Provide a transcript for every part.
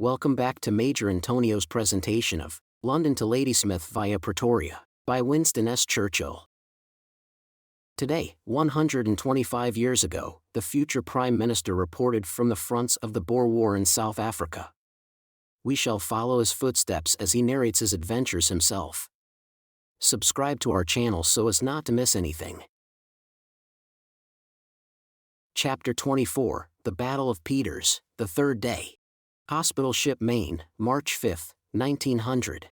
Welcome back to Major Antonio's presentation of London to Ladysmith via Pretoria by Winston S. Churchill. Today, 125 years ago, the future Prime Minister reported from the fronts of the Boer War in South Africa. We shall follow his footsteps as he narrates his adventures himself. Subscribe to our channel so as not to miss anything. Chapter 24, The Battle of Pieters, the Third Day. Hospital Ship, Maine, March 5, 1900.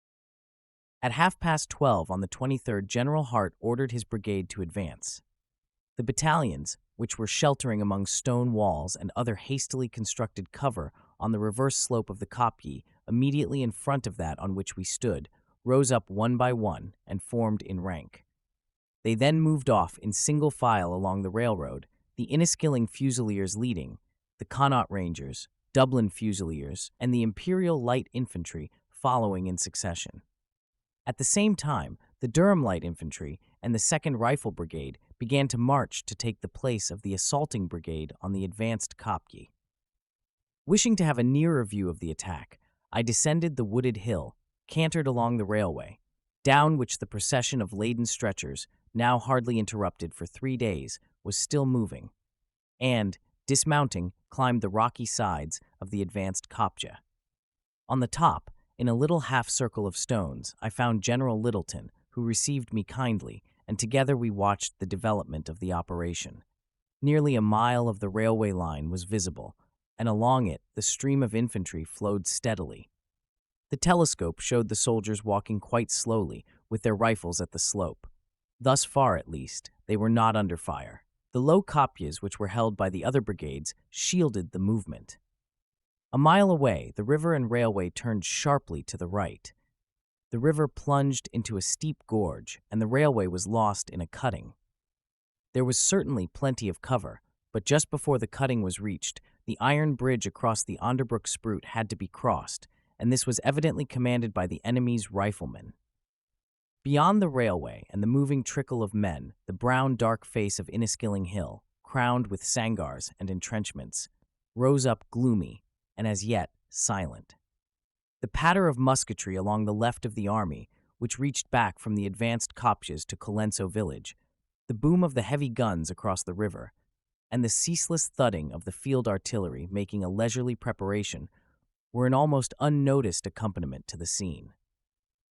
At 12:30 on the 23rd, General Hart ordered his brigade to advance. The battalions, which were sheltering among stone walls and other hastily constructed cover on the reverse slope of the kopje, immediately in front of that on which we stood, rose up one by one and formed in rank. They then moved off in single file along the railroad, the Inniskilling Fusiliers leading, the Connaught Rangers, Dublin Fusiliers, and the Imperial Light Infantry following in succession. At the same time, the Durham Light Infantry and the 2nd Rifle Brigade began to march to take the place of the assaulting brigade on the advanced kopje. Wishing to have a nearer view of the attack, I descended the wooded hill, cantered along the railway, down which the procession of laden stretchers, now hardly interrupted for 3 days, was still moving, and, dismounting, climbed the rocky sides of the advanced kopje. On the top, in a little half-circle of stones, I found General Littleton, who received me kindly, and together we watched the development of the operation. Nearly a mile of the railway line was visible, and along it the stream of infantry flowed steadily. The telescope showed the soldiers walking quite slowly, with their rifles at the slope. Thus far, at least, they were not under fire. The low kopjes, which were held by the other brigades, shielded the movement. A mile away, the river and railway turned sharply to the right. The river plunged into a steep gorge, and the railway was lost in a cutting. There was certainly plenty of cover, but just before the cutting was reached, the iron bridge across the Onderbroek Spruit had to be crossed, and this was evidently commanded by the enemy's riflemen. Beyond the railway and the moving trickle of men, the brown dark face of Inniskilling Hill, crowned with sangars and entrenchments, rose up gloomy and as yet silent. The patter of musketry along the left of the army, which reached back from the advanced kopjes to Colenso village, the boom of the heavy guns across the river, and the ceaseless thudding of the field artillery making a leisurely preparation were an almost unnoticed accompaniment to the scene.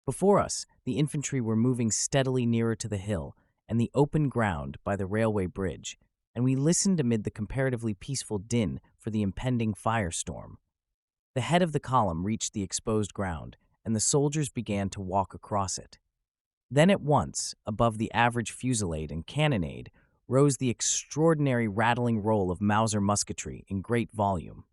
Before us, the infantry were moving steadily nearer to the hill and the open ground by the railway bridge, and we listened amid the comparatively peaceful din for the impending firestorm. The head of the column reached the exposed ground, and the soldiers began to walk across it. Then at once, above the average fusillade and cannonade, rose the extraordinary rattling roll of Mauser musketry in great volume.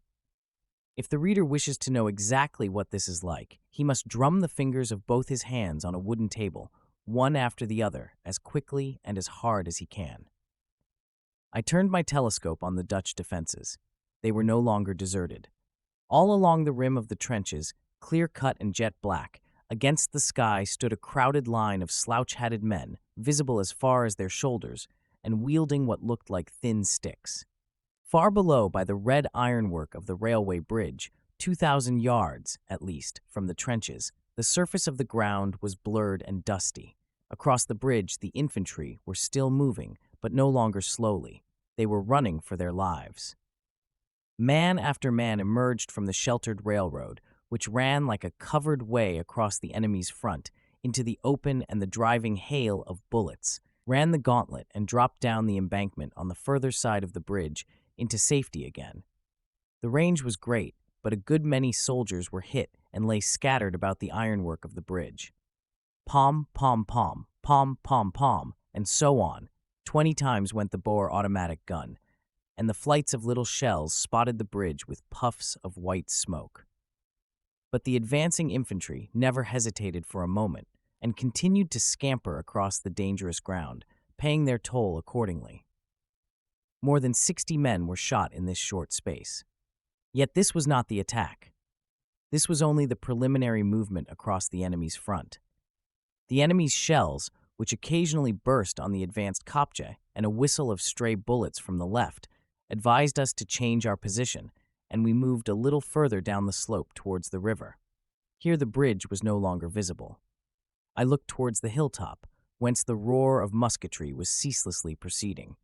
If the reader wishes to know exactly what this is like, he must drum the fingers of both his hands on a wooden table, one after the other, as quickly and as hard as he can. I turned my telescope on the Dutch defenses. They were no longer deserted. All along the rim of the trenches, clear-cut and jet black, against the sky stood a crowded line of slouch-hatted men, visible as far as their shoulders, and wielding what looked like thin sticks. Far below, by the red ironwork of the railway bridge, 2,000 yards, at least, from the trenches, the surface of the ground was blurred and dusty. Across the bridge, the infantry were still moving, but no longer slowly. They were running for their lives. Man after man emerged from the sheltered railroad, which ran like a covered way across the enemy's front, into the open and the driving hail of bullets, ran the gauntlet and dropped down the embankment on the further side of the bridge into safety again. The range was great, but a good many soldiers were hit and lay scattered about the ironwork of the bridge. Pom, pom, pom, pom, pom, pom, and so on. 20 times went the Boer automatic gun, and the flights of little shells spotted the bridge with puffs of white smoke. But the advancing infantry never hesitated for a moment and continued to scamper across the dangerous ground, paying their toll accordingly. More than 60 men were shot in this short space. Yet this was not the attack. This was only the preliminary movement across the enemy's front. The enemy's shells, which occasionally burst on the advanced kopje, and a whistle of stray bullets from the left, advised us to change our position, and we moved a little further down the slope towards the river. Here the bridge was no longer visible. I looked towards the hilltop, whence the roar of musketry was ceaselessly proceeding.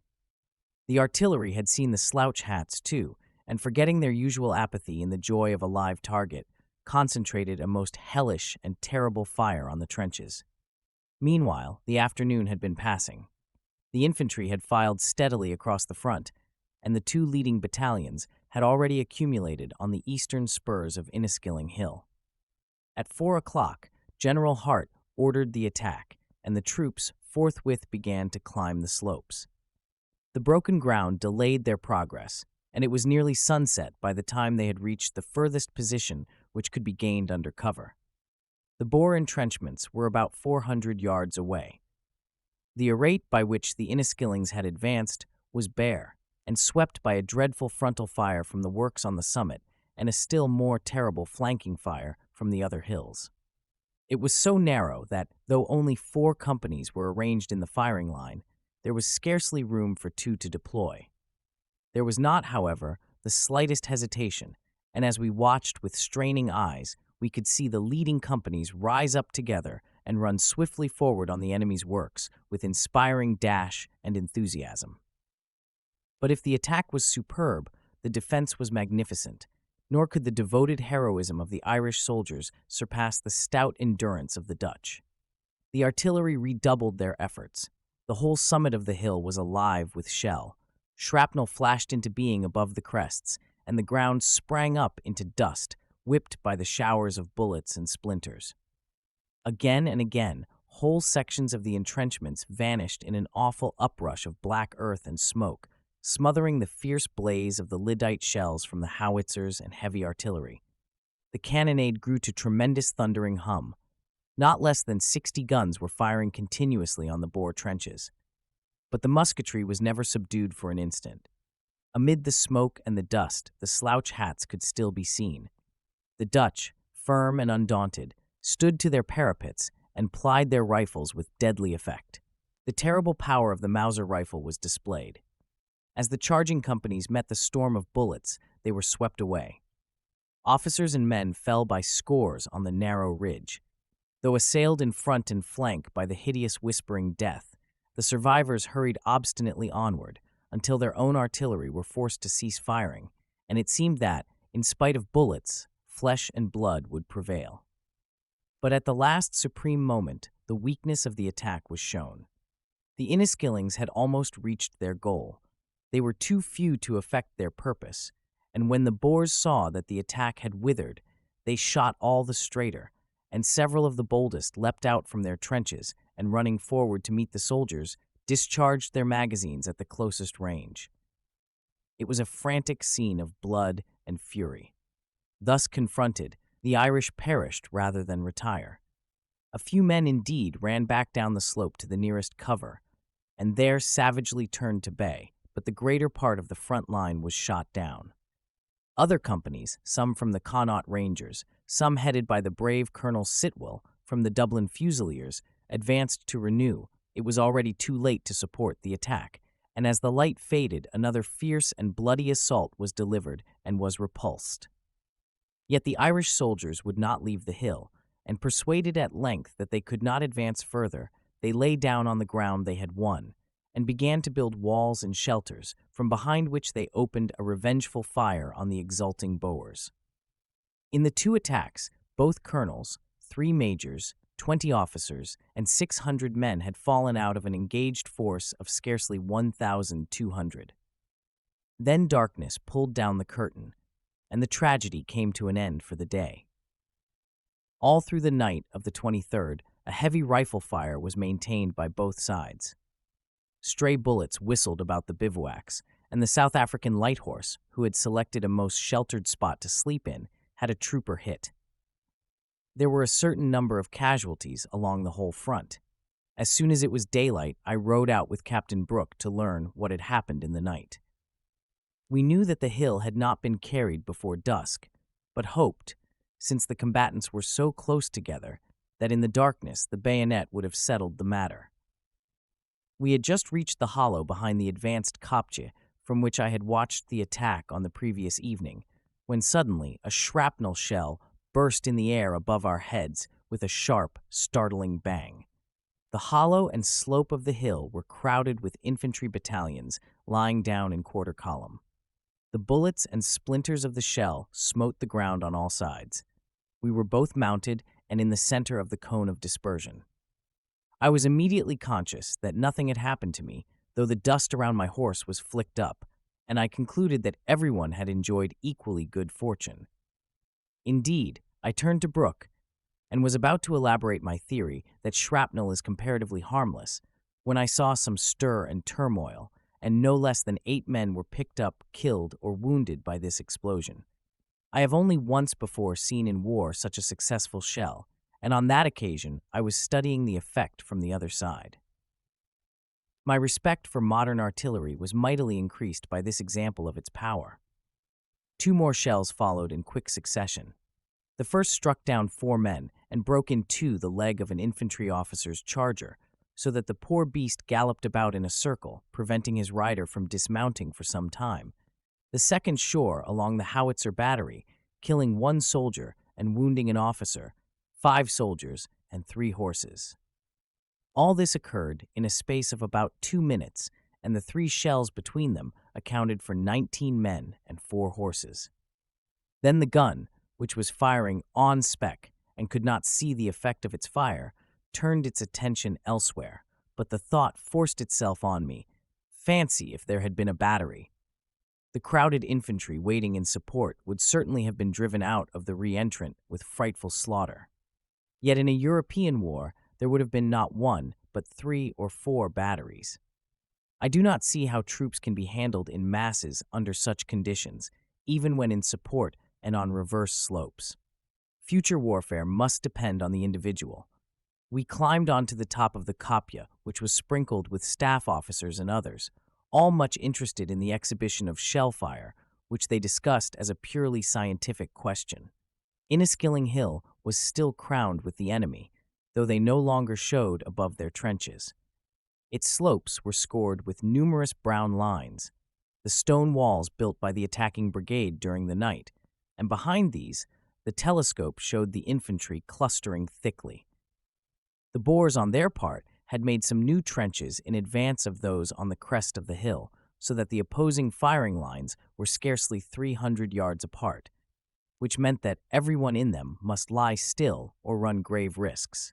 The artillery had seen the slouch hats too, and forgetting their usual apathy in the joy of a live target, concentrated a most hellish and terrible fire on the trenches. Meanwhile, the afternoon had been passing. The infantry had filed steadily across the front, and the two leading battalions had already accumulated on the eastern spurs of Inniskilling Hill. At 4 o'clock, General Hart ordered the attack, and the troops forthwith began to climb the slopes. The broken ground delayed their progress, and it was nearly sunset by the time they had reached the furthest position which could be gained under cover. The Boer entrenchments were about 400 yards away. The array by which the Inniskillings had advanced was bare, and swept by a dreadful frontal fire from the works on the summit and a still more terrible flanking fire from the other hills. It was so narrow that, though only 4 companies were arranged in the firing line, there was scarcely room for 2 to deploy. There was not, however, the slightest hesitation, and as we watched with straining eyes, we could see the leading companies rise up together and run swiftly forward on the enemy's works with inspiring dash and enthusiasm. But if the attack was superb, the defense was magnificent, nor could the devoted heroism of the Irish soldiers surpass the stout endurance of the Dutch. The artillery redoubled their efforts. The whole summit of the hill was alive with shell. Shrapnel flashed into being above the crests, and the ground sprang up into dust, whipped by the showers of bullets and splinters. Again and again, whole sections of the entrenchments vanished in an awful uprush of black earth and smoke, smothering the fierce blaze of the lyddite shells from the howitzers and heavy artillery. The cannonade grew to tremendous thundering hum. Not less than 60 guns were firing continuously on the Boer trenches. But the musketry was never subdued for an instant. Amid the smoke and the dust, the slouch hats could still be seen. The Dutch, firm and undaunted, stood to their parapets and plied their rifles with deadly effect. The terrible power of the Mauser rifle was displayed. As the charging companies met the storm of bullets, they were swept away. Officers and men fell by scores on the narrow ridge. Though assailed in front and flank by the hideous whispering death, the survivors hurried obstinately onward until their own artillery were forced to cease firing, and it seemed that, in spite of bullets, flesh and blood would prevail. But at the last supreme moment, the weakness of the attack was shown. The Inniskillings had almost reached their goal. They were too few to effect their purpose, and when the Boers saw that the attack had withered, they shot all the straighter, and several of the boldest leapt out from their trenches and, running forward to meet the soldiers, discharged their magazines at the closest range. It was a frantic scene of blood and fury. Thus confronted, the Irish perished rather than retire. A few men indeed ran back down the slope to the nearest cover, and there savagely turned to bay, but the greater part of the front line was shot down. Other companies, some from the Connaught Rangers, some headed by the brave Colonel Sitwell from the Dublin Fusiliers, advanced to renew. It was already too late to support the attack, and as the light faded, another fierce and bloody assault was delivered and was repulsed. Yet the Irish soldiers would not leave the hill, and persuaded at length that they could not advance further, they lay down on the ground they had won, and began to build walls and shelters, from behind which they opened a revengeful fire on the exulting Boers. In the two attacks, both colonels, 3 majors, 20 officers, and 600 men had fallen out of an engaged force of scarcely 1,200. Then darkness pulled down the curtain, and the tragedy came to an end for the day. All through the night of the 23rd, a heavy rifle fire was maintained by both sides. Stray bullets whistled about the bivouacs, and the South African light horse, who had selected a most sheltered spot to sleep in, had a trooper hit. There were a certain number of casualties along the whole front. As soon as it was daylight, I rode out with Captain Brooke to learn what had happened in the night. We knew that the hill had not been carried before dusk, but hoped, since the combatants were so close together, that in the darkness the bayonet would have settled the matter. We had just reached the hollow behind the advanced kopje from which I had watched the attack on the previous evening, when suddenly a shrapnel shell burst in the air above our heads with a sharp, startling bang. The hollow and slope of the hill were crowded with infantry battalions lying down in quarter column. The bullets and splinters of the shell smote the ground on all sides. We were both mounted and in the center of the cone of dispersion. I was immediately conscious that nothing had happened to me, though the dust around my horse was flicked up, and I concluded that everyone had enjoyed equally good fortune. Indeed, I turned to Brooke and was about to elaborate my theory that shrapnel is comparatively harmless when I saw some stir and turmoil, and no less than 8 men were picked up, killed, or wounded by this explosion. I have only once before seen in war such a successful shell, and on that occasion I was studying the effect from the other side. My respect for modern artillery was mightily increased by this example of its power. 2 more shells followed in quick succession. The first struck down 4 men and broke in 2 the leg of an infantry officer's charger, so that the poor beast galloped about in a circle, preventing his rider from dismounting for some time. The second shore along the howitzer battery, killing 1 soldier and wounding an officer, 5 soldiers, and 3 horses. All this occurred in a space of about 2 minutes, and the 3 shells between them accounted for 19 men and 4 horses. Then the gun, which was firing on spec and could not see the effect of its fire, turned its attention elsewhere, but the thought forced itself on me. Fancy if there had been a battery. The crowded infantry waiting in support would certainly have been driven out of the re-entrant with frightful slaughter. Yet in a European war, there would have been not 1, but 3 or 4 batteries. I do not see how troops can be handled in masses under such conditions, even when in support and on reverse slopes. Future warfare must depend on the individual. We climbed onto the top of the kopje, which was sprinkled with staff officers and others, all much interested in the exhibition of shell fire, which they discussed as a purely scientific question. Inniskilling Hill was still crowned with the enemy, though they no longer showed above their trenches. Its slopes were scored with numerous brown lines, the stone walls built by the attacking brigade during the night, and behind these, the telescope showed the infantry clustering thickly. The Boers, on their part, had made some new trenches in advance of those on the crest of the hill, so that the opposing firing lines were scarcely 300 yards apart, which meant that everyone in them must lie still or run grave risks.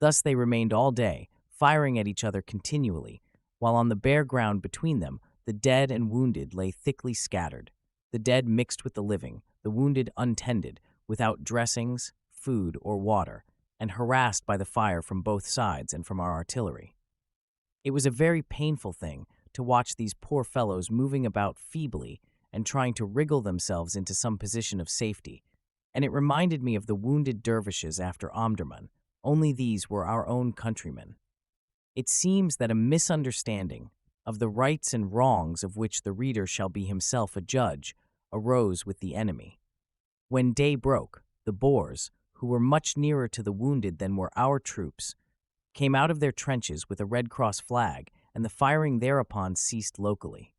Thus they remained all day, firing at each other continually, while on the bare ground between them the dead and wounded lay thickly scattered, the dead mixed with the living, the wounded untended, without dressings, food, or water, and harassed by the fire from both sides and from our artillery. It was a very painful thing to watch these poor fellows moving about feebly and trying to wriggle themselves into some position of safety, and it reminded me of the wounded dervishes after Omdurman, only these were our own countrymen. It seems that a misunderstanding of the rights and wrongs of which the reader shall be himself a judge arose with the enemy. When day broke, the Boers, who were much nearer to the wounded than were our troops, came out of their trenches with a Red Cross flag, and the firing thereupon ceased locally.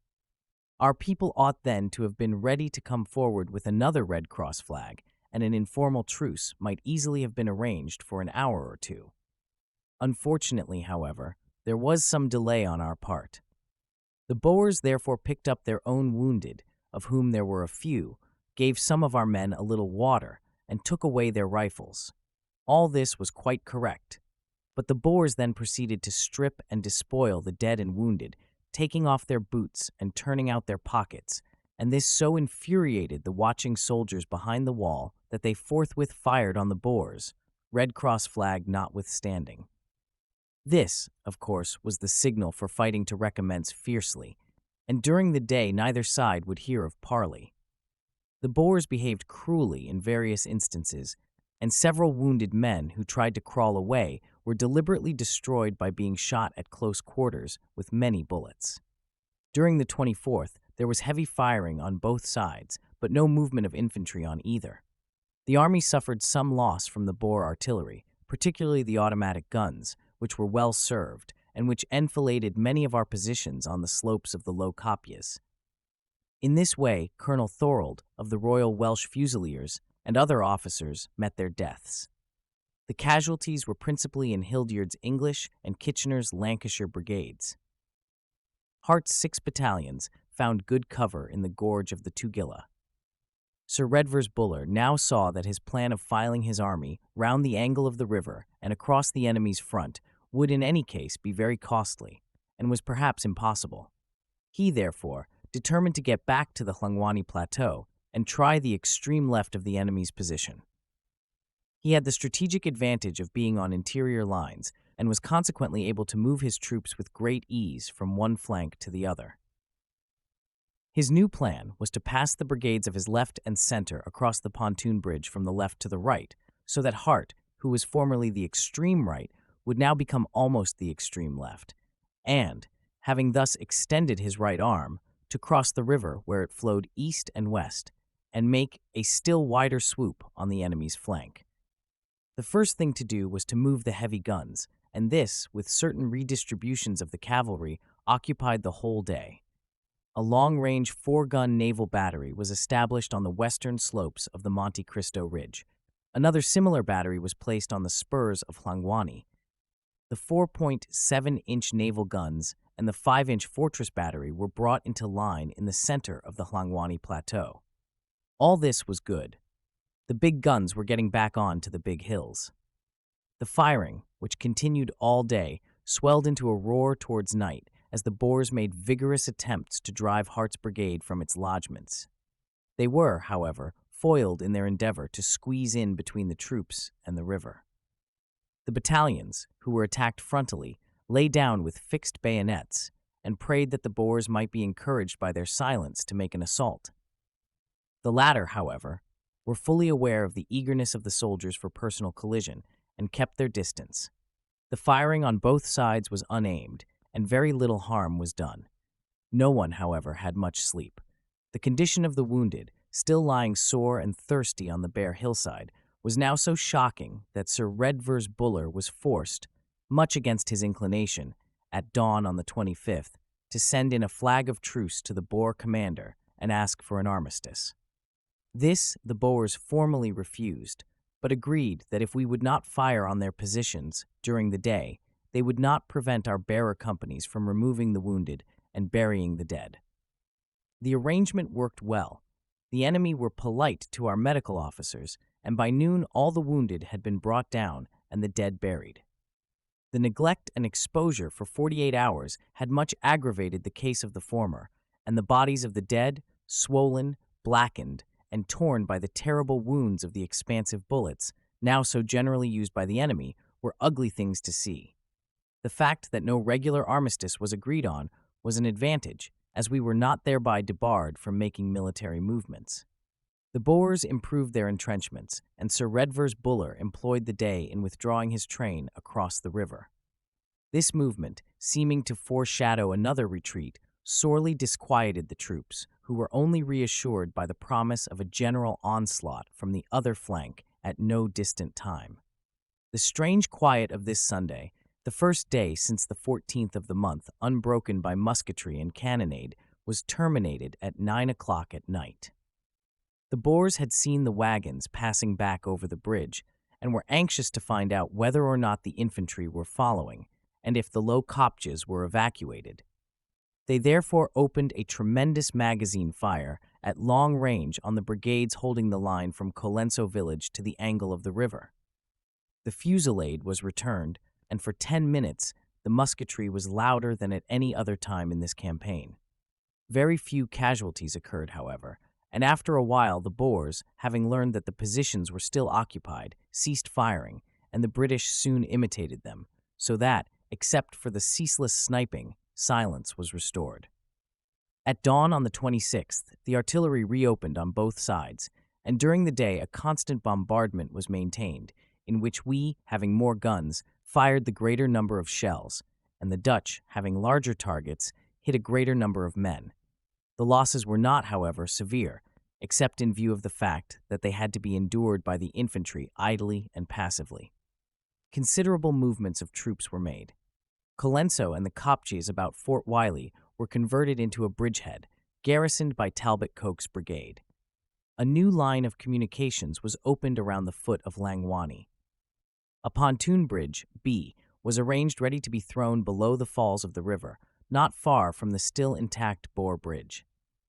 Our people ought then to have been ready to come forward with another Red Cross flag, and an informal truce might easily have been arranged for an hour or 2. Unfortunately, however, there was some delay on our part. The Boers therefore picked up their own wounded, of whom there were a few, gave some of our men a little water, and took away their rifles. All this was quite correct, but the Boers then proceeded to strip and despoil the dead and wounded, taking off their boots and turning out their pockets, and this so infuriated the watching soldiers behind the wall that they forthwith fired on the Boers, Red Cross flag notwithstanding. This, of course, was the signal for fighting to recommence fiercely, and during the day neither side would hear of parley. The Boers behaved cruelly in various instances, and several wounded men who tried to crawl away were deliberately destroyed by being shot at close quarters with many bullets. During the 24th, there was heavy firing on both sides, but no movement of infantry on either. The army suffered some loss from the Boer artillery, particularly the automatic guns, which were well served, and which enfiladed many of our positions on the slopes of the low kopjes. In this way, Colonel Thorold of the Royal Welsh Fusiliers and other officers met their deaths. The casualties were principally in Hildyard's English and Kitchener's Lancashire brigades. Hart's 6 battalions found good cover in the gorge of the Tugela. Sir Redvers Buller now saw that his plan of filing his army round the angle of the river and across the enemy's front would in any case be very costly, and was perhaps impossible. He, therefore, determined to get back to the Hlangwani Plateau and try the extreme left of the enemy's position. He had the strategic advantage of being on interior lines and was consequently able to move his troops with great ease from one flank to the other. His new plan was to pass the brigades of his left and center across the pontoon bridge from the left to the right, so that Hart, who was formerly the extreme right, would now become almost the extreme left, and, having thus extended his right arm, to cross the river where it flowed east and west, and make a still wider swoop on the enemy's flank. The first thing to do was to move the heavy guns, and this, with certain redistributions of the cavalry, occupied the whole day. A long-range 4-gun naval battery was established on the western slopes of the Monte Cristo Ridge. Another similar battery was placed on the spurs of Hlangwani. The 4.7-inch naval guns and the 5-inch fortress battery were brought into line in the center of the Hlangwani Plateau. All this was good. The big guns were getting back on to the big hills. The firing, which continued all day, swelled into a roar towards night as the Boers made vigorous attempts to drive Hart's brigade from its lodgments. They were, however, foiled in their endeavor to squeeze in between the troops and the river. The battalions, who were attacked frontally, lay down with fixed bayonets and prayed that the Boers might be encouraged by their silence to make an assault. The latter, however, were fully aware of the eagerness of the soldiers for personal collision and kept their distance. The firing on both sides was unaimed, and very little harm was done. No one, however, had much sleep. The condition of the wounded, still lying sore and thirsty on the bare hillside, was now so shocking that Sir Redvers Buller was forced, much against his inclination, at dawn on the 25th, to send in a flag of truce to the Boer commander and ask for an armistice. This the Boers formally refused, but agreed that if we would not fire on their positions during the day, they would not prevent our bearer companies from removing the wounded and burying the dead. The arrangement worked well. The enemy were polite to our medical officers, and by noon all the wounded had been brought down and the dead buried. The neglect and exposure for 48 hours had much aggravated the case of the former, and the bodies of the dead, swollen, blackened, and torn by the terrible wounds of the expansive bullets, now so generally used by the enemy, were ugly things to see. The fact that no regular armistice was agreed on was an advantage, as we were not thereby debarred from making military movements. The Boers improved their entrenchments, and Sir Redvers Buller employed the day in withdrawing his train across the river. This movement, seeming to foreshadow another retreat, sorely disquieted the troops, who were only reassured by the promise of a general onslaught from the other flank at no distant time. The strange quiet of this Sunday, the first day since the 14th of the month, unbroken by musketry and cannonade, was terminated at 9 o'clock at night. The Boers had seen the wagons passing back over the bridge and were anxious to find out whether or not the infantry were following, and if the low kopjes were evacuated. They therefore opened a tremendous magazine fire at long range on the brigades holding the line from Colenso village to the angle of the river. The fusillade was returned, and for 10 minutes the musketry was louder than at any other time in this campaign. Very few casualties occurred, however, and after a while the Boers, having learned that the positions were still occupied, ceased firing, and the British soon imitated them, so that, except for the ceaseless sniping, silence was restored. At dawn on the 26th, the artillery reopened on both sides, and during the day a constant bombardment was maintained, in which we, having more guns, fired the greater number of shells, and the Dutch, having larger targets, hit a greater number of men. The losses were not, however, severe, except in view of the fact that they had to be endured by the infantry idly and passively. Considerable movements of troops were made. Colenso and the kopjes about Fort Wiley were converted into a bridgehead, garrisoned by Talbot Coke's brigade. A new line of communications was opened around the foot of Langwani. A pontoon bridge, B, was arranged ready to be thrown below the falls of the river, not far from the still intact Boer bridge.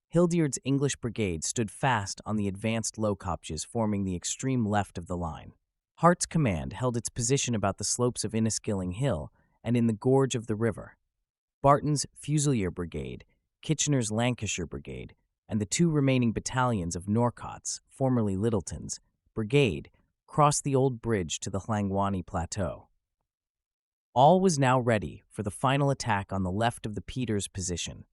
Hildier's English brigade stood fast on the advanced low kopjes forming the extreme left of the line. Hart's command held its position about the slopes of Inniskilling Hill and in the gorge of the river. Barton's Fusilier Brigade, Kitchener's Lancashire Brigade, and the two remaining battalions of Norcott's, formerly Littleton's, brigade crossed the old bridge to the Hlangwani Plateau. All was now ready for the final attack on the left of the Pieters position,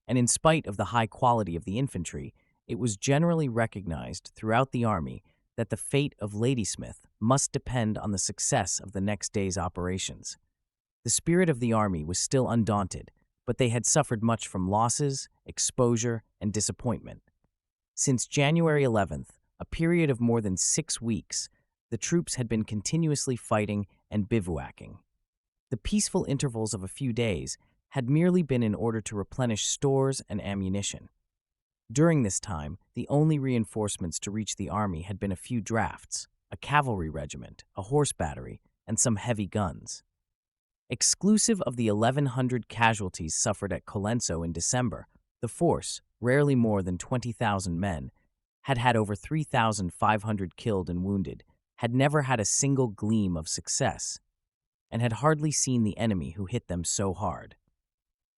and in spite of the high quality of the infantry, it was generally recognized throughout the army that the fate of Ladysmith must depend on the success of the next day's operations. The spirit of the army was still undaunted, but they had suffered much from losses, exposure, and disappointment. Since January 11th, a period of more than 6 weeks, the troops had been continuously fighting and bivouacking. The peaceful intervals of a few days had merely been in order to replenish stores and ammunition. During this time, the only reinforcements to reach the army had been a few drafts, a cavalry regiment, a horse battery, and some heavy guns. Exclusive of the 1,100 casualties suffered at Colenso in December, the force, rarely more than 20,000 men, had had over 3,500 killed and wounded, had never had a single gleam of success, and had hardly seen the enemy who hit them so hard.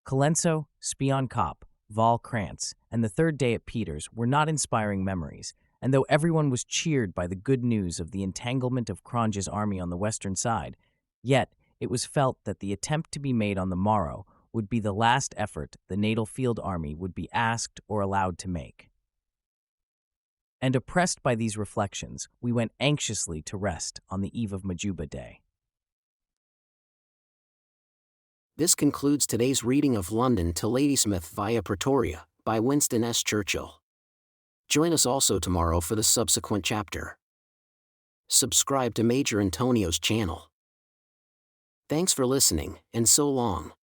Colenso, Spion Kop, Val Krantz, and the third day at Pieters were not inspiring memories, and though everyone was cheered by the good news of the entanglement of Cronje's army on the western side, yet it was felt that the attempt to be made on the morrow would be the last effort the Natal Field Army would be asked or allowed to make. And oppressed by these reflections, we went anxiously to rest on the eve of Majuba Day. This concludes today's reading of London to Ladysmith via Pretoria, by Winston S. Churchill. Join us also tomorrow for the subsequent chapter. Subscribe to Major Antonio's channel. Thanks for listening, and so long.